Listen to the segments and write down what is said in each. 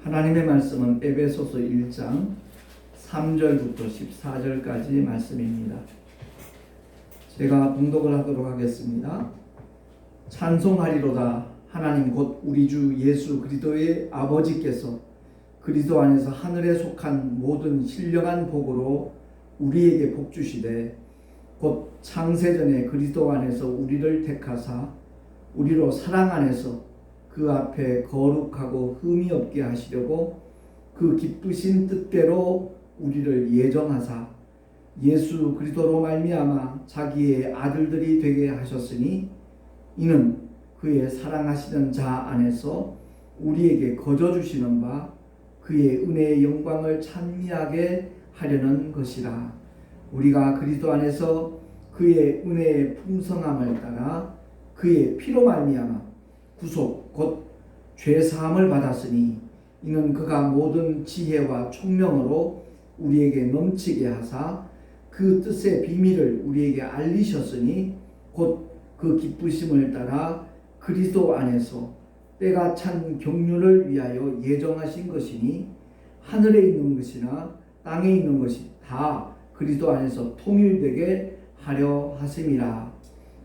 하나님의 말씀은 에베소서 1장 3절부터 14절까지 말씀입니다. 제가 봉독을 하도록 하겠습니다. 찬송하리로다. 하나님 곧 우리 주 예수 그리스도의 아버지께서 그리스도 안에서 하늘에 속한 모든 신령한 복으로 우리에게 복 주시되 곧 창세전에 그리스도 안에서 우리를 택하사 우리로 사랑 안에서 그 앞에 거룩하고 흠이 없게 하시려고 그 기쁘신 뜻대로 우리를 예정하사 예수 그리스도로 말미암아 자기의 아들들이 되게 하셨으니 이는 그의 사랑하시는 자 안에서 우리에게 거저 주시는 바 그의 은혜의 영광을 찬미하게 하려는 것이라. 우리가 그리스도 안에서 그의 은혜의 풍성함을 따라 그의 피로 말미암아 구속 곧 죄사함을 받았으니 이는 그가 모든 지혜와 총명으로 우리에게 넘치게 하사 그 뜻의 비밀을 우리에게 알리셨으니 곧 그 기쁘심을 따라 그리스도 안에서 때가 찬 경륜을 위하여 예정하신 것이니 하늘에 있는 것이나 땅에 있는 것이 다 그리스도 안에서 통일되게 하려 하심이라.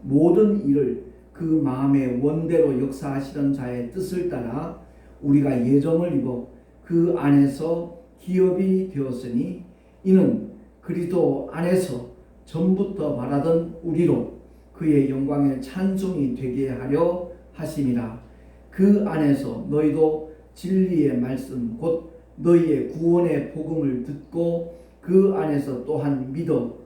모든 일을 그 마음의 원대로 역사하시던 자의 뜻을 따라 우리가 예정을 입어 그 안에서 기업이 되었으니 이는 그리스도 안에서 전부터 바라던 우리로 그의 영광의 찬송이 되게 하려 하심이라. 그 안에서 너희도 진리의 말씀 곧 너희의 구원의 복음을 듣고 그 안에서 또한 믿어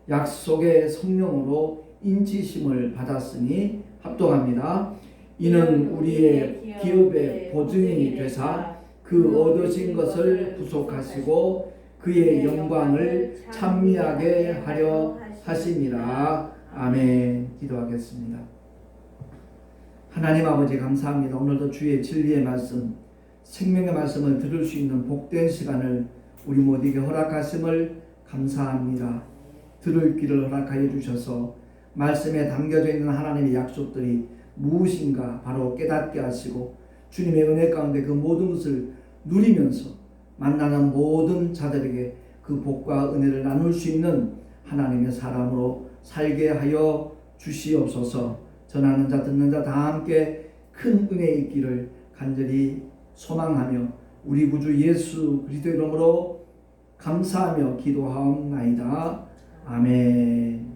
약속의 성령으로 인치심을 받았으니 합독합니다. 이는 우리의 기업의 보증이 되사 그 얻으신 것을 구속하시고 그의 영광을 찬미하게 하려 하심이라. 아멘. 기도하겠습니다. 하나님 아버지 감사합니다. 오늘도 주의 진리의 말씀, 생명의 말씀을 들을 수 있는 복된 시간을 우리 모두에게 허락하심을 감사합니다. 들을 길을 허락하여 주셔서 말씀에 담겨져 있는 하나님의 약속들이 무엇인가 바로 깨닫게 하시고 주님의 은혜 가운데 그 모든 것을 누리면서 만나는 모든 자들에게 그 복과 은혜를 나눌 수 있는 하나님의 사람으로 살게 하여 주시옵소서. 전하는 자 듣는 자 다 함께 큰 은혜 있기를 간절히 소망하며 우리 구주 예수 그리스도 이름으로 감사하며 기도하옵나이다. 아멘.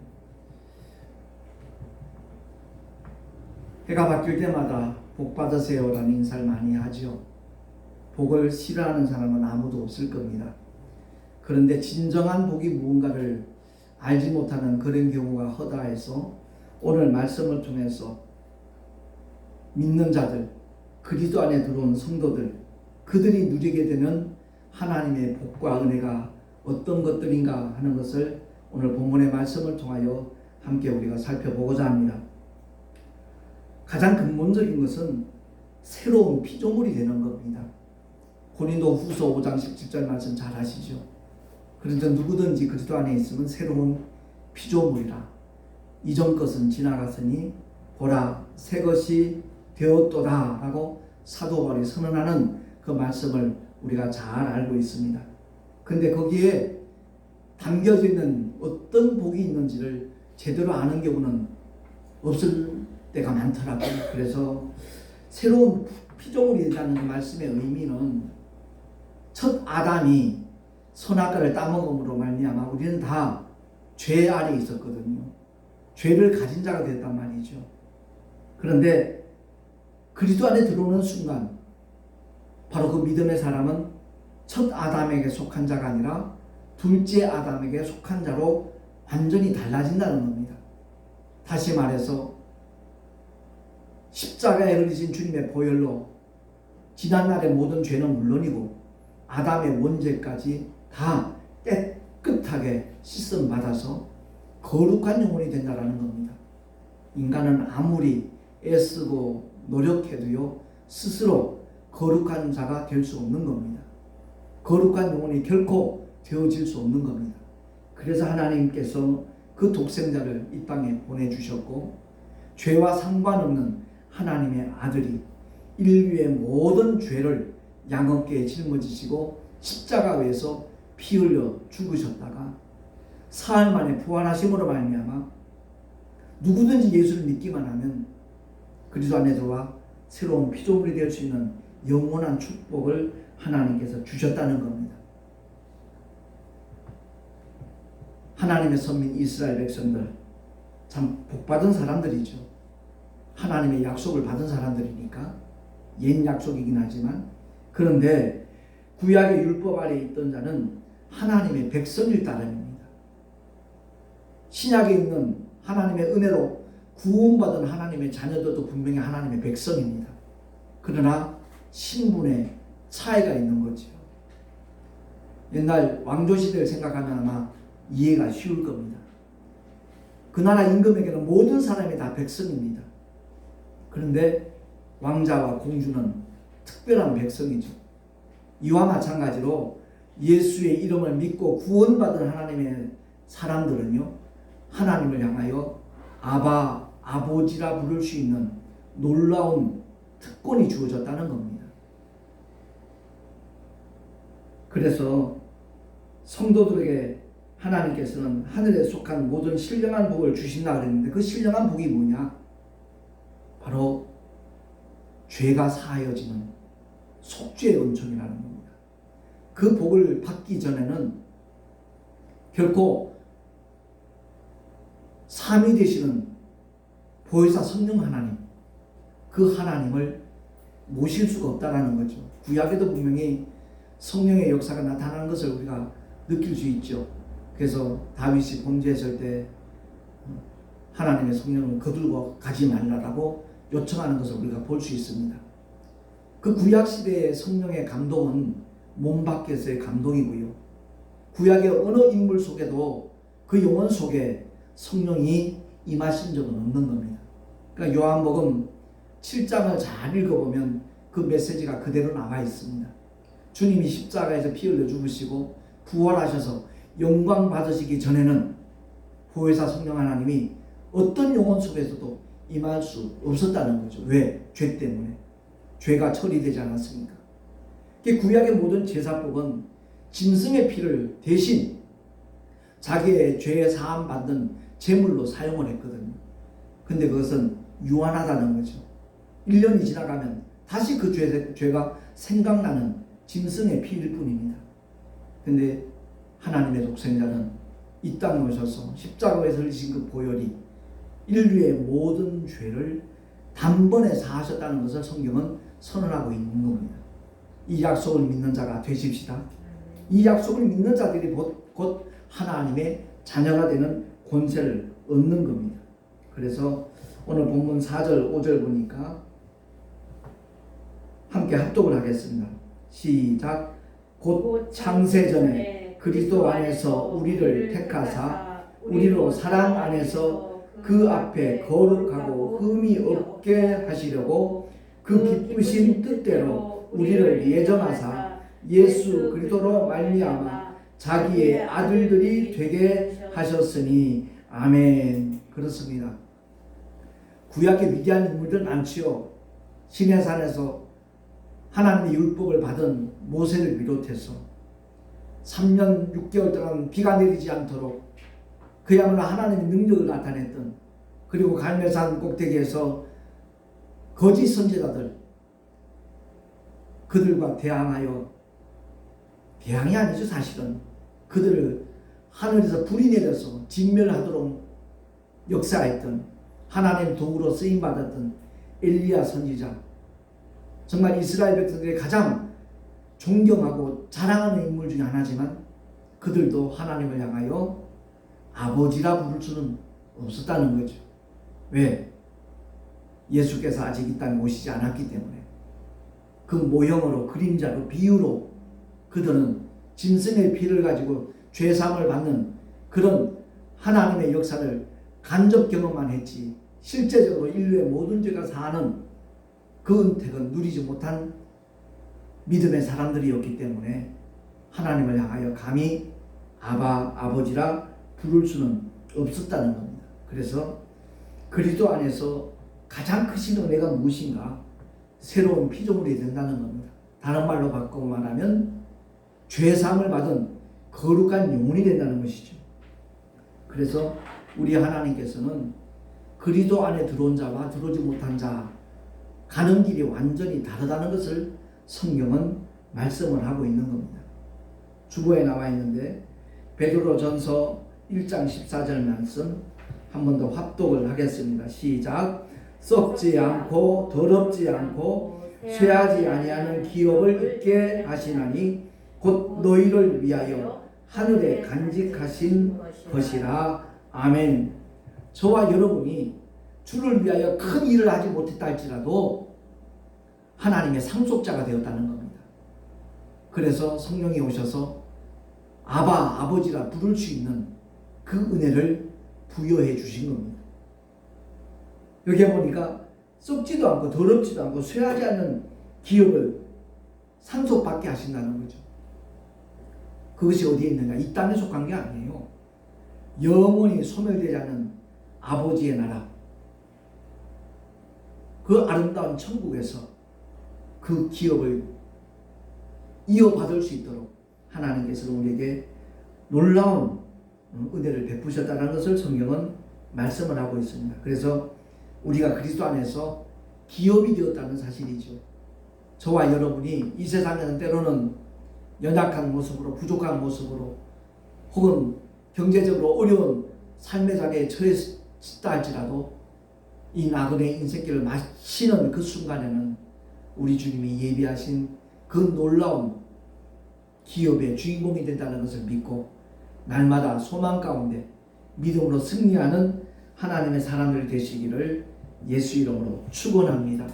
해가 바뀔 때마다 복 받으세요라는 인사를 많이 하죠. 복을 싫어하는 사람은 아무도 없을 겁니다. 그런데 진정한 복이 무언가를 알지 못하는 그런 경우가 허다해서 오늘 말씀을 통해서 믿는 자들, 그리스도 안에 들어온 성도들, 그들이 누리게 되는 하나님의 복과 은혜가 어떤 것들인가 하는 것을 오늘 본문의 말씀을 통하여 함께 우리가 살펴보고자 합니다. 가장 근본적인 것은 새로운 피조물이 되는 겁니다. 고린도 후서 5장 17절 말씀 잘 아시죠? 그런데 누구든지 그리스도 안에 있으면 새로운 피조물이라. 이전 것은 지나갔으니 보라 새 것이 되었도다 라고 사도 바울이 선언하는 그 말씀을 우리가 잘 알고 있습니다. 근데 거기에 담겨져 있는 어떤 복이 있는지를 제대로 아는 경우는 없을 때가 많더라고요. 그래서 새로운 피조물이 된다는 그 말씀의 의미는 첫 아담이 선악과를 따먹음으로 말미암아 우리는 다 죄 아래 있었거든요. 죄를 가진 자가 됐단 말이죠. 그런데 그리스도 안에 들어오는 순간 바로 그 믿음의 사람은 첫 아담에게 속한 자가 아니라 둘째 아담에게 속한 자로 완전히 달라진다는 겁니다. 다시 말해서 십자가에 흘리신 주님의 보혈로 지난날의 모든 죄는 물론이고 아담의 원죄까지 다 깨끗하게 씻음 받아서 거룩한 영혼이 된다라는 겁니다. 인간은 아무리 애쓰고 노력해도요 스스로 거룩한 자가 될 수 없는 겁니다. 거룩한 영혼이 결코 되어질 수 없는 겁니다. 그래서 하나님께서 그 독생자를 이 땅에 보내주셨고 죄와 상관없는 하나님의 아들이 인류의 모든 죄를 양어깨에 짊어지시고 십자가에서 피 흘려 죽으셨다가 사흘 만에 부활하심으로 말미암아 누구든지 예수를 믿기만 하면 그리스도 안에 들어와 새로운 피조물이 될 수 있는 영원한 축복을 하나님께서 주셨다는 겁니다. 하나님의 선민 이스라엘 백성들 참 복받은 사람들이죠. 하나님의 약속을 받은 사람들이니까 옛 약속이긴 하지만, 그런데 구약의 율법 아래 있던 자는 하나님의 백성일 따름입니다. 신약에 있는 하나님의 은혜로 구원받은 하나님의 자녀들도 분명히 하나님의 백성입니다. 그러나 신분의 차이가 있는 거죠. 옛날 왕조시대를 생각하면 아마 이해가 쉬울 겁니다. 그 나라 임금에게는 모든 사람이 다 백성입니다. 그런데 왕자와 공주는 특별한 백성이죠. 이와 마찬가지로 예수의 이름을 믿고 구원받은 하나님의 사람들은요, 하나님을 향하여 아바, 아버지라 부를 수 있는 놀라운 특권이 주어졌다는 겁니다. 그래서 성도들에게 하나님께서는 하늘에 속한 모든 신령한 복을 주신다 그랬는데, 그 신령한 복이 뭐냐? 바로 죄가 사하여지는 속죄의 은총이라는 겁니다. 그 복을 받기 전에는 결코 삼위 되시는 보혜사 성령 하나님, 그 하나님을 모실 수가 없다라는 거죠. 구약에도 분명히 성령의 역사가 나타나는 것을 우리가 느낄 수 있죠. 그래서 다윗이 범죄했을 때 하나님의 성령을 거들고 가지 말라라고 요청하는 것을 우리가 볼 수 있습니다. 그 구약 시대의 성령의 감동은 몸 밖에서의 감동이고요. 구약의 어느 인물 속에도 그 영혼 속에 성령이 임하신 적은 없는 겁니다. 그러니까 요한복음 7장을 잘 읽어보면 그 메시지가 그대로 나와 있습니다. 주님이 십자가에서 피 흘려 죽으시고 부활하셔서 영광 받으시기 전에는 보혜사 성령 하나님이 어떤 영혼 속에서도 임할 수 없었다는 거죠. 왜? 죄 때문에. 죄가 처리되지 않았으니까. 구약의 모든 제사법은 짐승의 피를 대신 자기의 죄에 사함 받는 제물로 사용을 했거든요. 근데 그것은 유한하다는 거죠. 1년이 지나가면 다시 그 죄가 생각나는 짐승의 피일 뿐입니다. 근데 하나님의 독생자는 이 땅에 오셔서 십자가에서 흘리신 그 보혈이 인류의 모든 죄를 단번에 사하셨다는 것을 성경은 선언하고 있는 겁니다. 이 약속을 믿는 자가 되십시다. 이 약속을 믿는 자들이 곧 하나님의 자녀가 되는 권세를 얻는 겁니다. 그래서 오늘 본문 4절 5절 보니까 함께 합독을 하겠습니다. 시작. 곧 창세전에 그리스도 안에서 우리를 택하사 우리로 사랑 안에서 그 앞에 거룩하고 흠이 없게 하시려고 그 기쁘신 뜻대로 우리를 예정하사 예수 그리스도로 말미암아 자기의 아들들이 되게 하셨으니 아멘. 그렇습니다. 구약의 위대한 인물들 많지요. 시내산에서 하나님의 율법을 받은 모세를 비롯해서 3년 6개월 동안 비가 내리지 않도록 그야말로 하나님의 능력을 나타냈던, 그리고 갈멜산 꼭대기에서 거짓 선지자들, 그들과 대항하여, 대항이 아니죠 사실은, 그들을 하늘에서 불이 내려서 진멸하도록 역사했던, 하나님 도구로 쓰임받았던 엘리야 선지자, 정말 이스라엘 백성들이 가장 존경하고 자랑하는 인물 중에 하나지만 그들도 하나님을 향하여 아버지라 부를 수는 없었다는 거죠. 왜? 예수께서 아직 이 땅에 오시지 않았기 때문에. 그 모형으로, 그림자로, 비유로 그들은 짐승의 피를 가지고 죄사함을 받는 그런 하나님의 역사를 간접 경험만 했지, 실제적으로 인류의 모든 죄가 사하는 그 은택은 누리지 못한 믿음의 사람들이었기 때문에 하나님을 향하여 감히 아버지라 부를 수는 없었다는 겁니다. 그래서 그리스도 안에서 가장 크신 은혜가 무엇인가? 새로운 피조물이 된다는 겁니다. 다른 말로 바꿔 말하면 죄사함을 받은 거룩한 영혼이 된다는 것이죠. 그래서 우리 하나님께서는 그리스도 안에 들어온 자와 들어오지 못한 자 가는 길이 완전히 다르다는 것을 성경은 말씀을 하고 있는 겁니다. 주보에 나와 있는데 베드로전서 1장 14절 말씀 한 번 더 합독을 하겠습니다. 시작. 썩지 않고 더럽지 않고 쇠하지 아니하는 기업을 잊게 하시나니 곧 너희를 위하여 하늘에 간직하신 것이라. 아멘. 저와 여러분이 주를 위하여 큰 일을 하지 못했다 할지라도 하나님의 상속자가 되었다는 겁니다. 그래서 성령이 오셔서 아버지라 부를 수 있는 그 은혜를 부여해 주신 겁니다. 여기 보니까 썩지도 않고 더럽지도 않고 쇠하지 않는 기업을 상속받게 하신다는 거죠. 그것이 어디에 있느냐? 이 땅에 속한 게 아니에요. 영원히 소멸되지 않는 아버지의 나라, 그 아름다운 천국에서 그 기업을 이어받을 수 있도록 하나님께서 우리에게 놀라운 은혜를 베푸셨다는 것을 성경은 말씀을 하고 있습니다. 그래서 우리가 그리스도 안에서 기업이 되었다는 사실이죠. 저와 여러분이 이 세상에는 때로는 연약한 모습으로, 부족한 모습으로, 혹은 경제적으로 어려운 삶의 자리에 처했다 할지라도 이 나그네의 인생길을 마치는 그 순간에는 우리 주님이 예비하신 그 놀라운 기업의 주인공이 된다는 것을 믿고 날마다 소망 가운데 믿음으로 승리하는 하나님의 사람들 되시기를 예수 이름으로 축원합니다.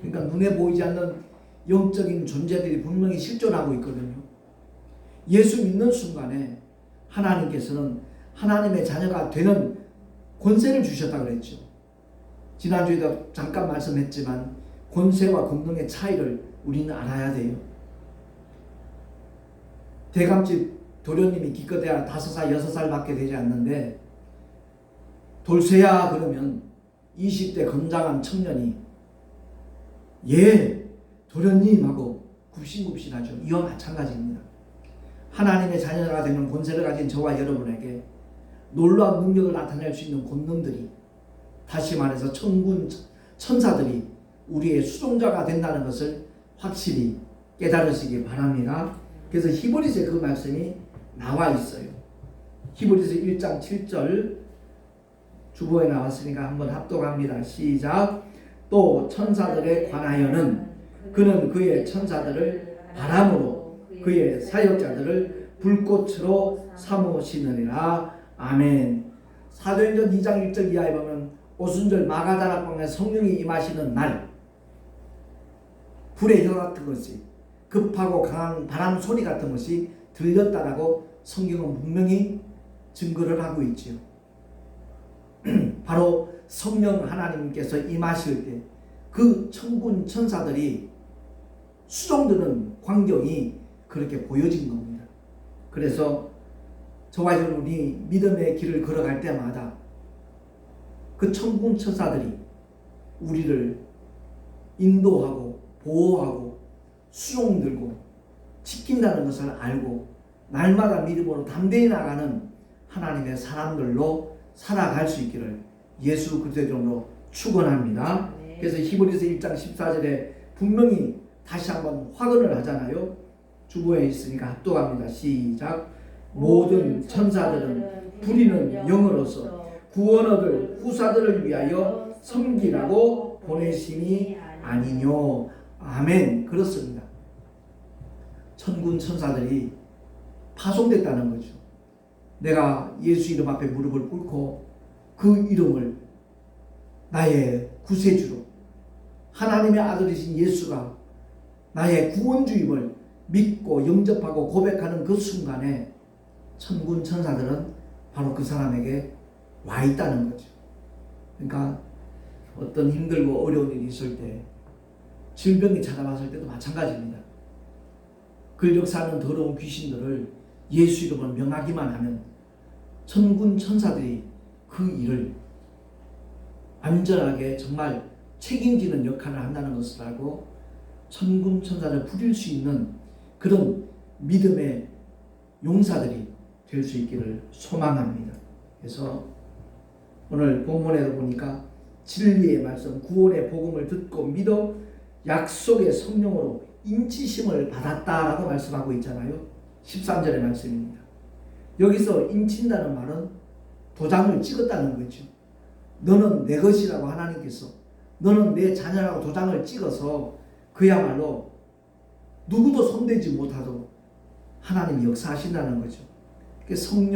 그러니까 눈에 보이지 않는 영적인 존재들이 분명히 실존하고 있거든요. 예수 믿는 순간에 하나님께서는 하나님의 자녀가 되는 권세를 주셨다고 그랬죠. 지난주에도 잠깐 말씀했지만 권세와 권능의 차이를 우리는 알아야 돼요. 대감집 도련님이 기껏해야 5살, 6살밖에 되지 않는데 돌쇠야 그러면 20대 건장한 청년이 예 도련님 하고 굽신굽신하죠. 이와 마찬가지입니다. 하나님의 자녀가 되는 권세를 가진 저와 여러분에게 놀라운 능력을 나타낼 수 있는 권능들이, 다시 말해서 천군 천사들이 우리의 수종자가 된다는 것을 확실히 깨달으시기 바랍니다. 그래서 히브리서에 그 말씀이 나와 있어요. 히브리서 1장 7절 주보에 나왔으니까 한번 합독합니다. 시작. 또 천사들에 관하여는 그는 그의 천사들을 바람으로 그의 사역자들을 불꽃으로 삼으시느니라. 아멘. 사도행전 2장 1절 이하에 보면 오순절 마가다락방에 성령이 임하시는 날 불의 혀 같은 것이, 급하고 강한 바람 소리 같은 것이 들렸다라고 성경은 분명히 증거를 하고 있지요. 바로 성령 하나님께서 임하실 때 그 천군 천사들이 수종드는 광경이 그렇게 보여진 겁니다. 그래서 저와 여러분이 믿음의 길을 걸어갈 때마다 그 천군 천사들이 우리를 인도하고 보호하고 수종들고 지킨다는 것을 알고 날마다 믿음으로 담대히 나가는 하나님의 사람들로 살아갈 수 있기를 예수 그리스도의 이름으로 축원합니다. 네. 그래서 히브리서 1장 14절에 분명히 다시 한번 확언을 하잖아요. 주보에 있으니까 합독합니다. 시작. 모든 천사들은 부리는 영으로서 구원 얻을 후사들을 위하여 섬기라고 보내심이 아니뇨. 아멘. 그렇습니다. 천군 천사들이 파송됐다는 거죠. 내가 예수 이름 앞에 무릎을 꿇고 그 이름을 나의 구세주로, 하나님의 아들이신 예수가 나의 구원주임을 믿고 영접하고 고백하는 그 순간에 천군 천사들은 바로 그 사람에게 와 있다는 거죠. 그러니까 어떤 힘들고 어려운 일이 있을 때, 질병이 찾아왔을 때도 마찬가지입니다. 근력사는 더러운 귀신들을 예수 이름으로 명하기만 하면 천군 천사들이 그 일을 안전하게 정말 책임지는 역할을 한다는 것을 알고 천군 천사를 부릴 수 있는 그런 믿음의 용사들이 될 수 있기를 소망합니다. 그래서 오늘 본문에도 보니까 진리의 말씀, 구원의 복음을 듣고 믿어 약속의 성령으로 인치심을 받았다라고 말씀하고 있잖아요. 13절의 말씀입니다. 여기서 인친다는 말은 도장을 찍었다는 거죠. 너는 내 것이라고 하나님께서, 너는 내 자녀라고 도장을 찍어서 그야말로 누구도 손대지 못하도록 하나님이 역사하신다는 거죠. 성령